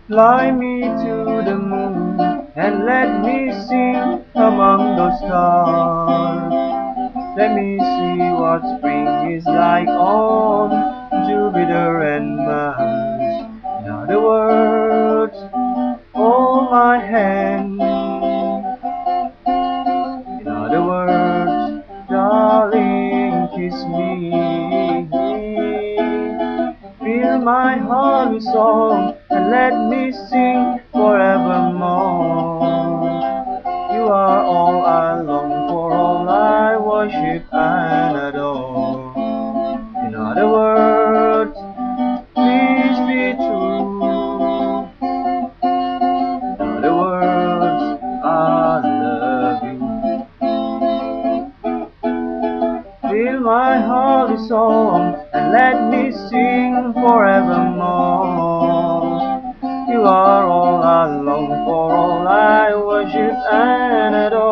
Fly me to the moon and let me sing among those stars. Let me see what spring is like on Jupiter and Mars. In other words, hold my hand. In other words, darling, kiss me. Fill my heart with song and let me sing forevermore. You are all I long for, all I worship and adore. In other words, please be true. In other words, I love you. Fill my heart with song and let me sing forevermore. You are all I long for, all I worship and adore.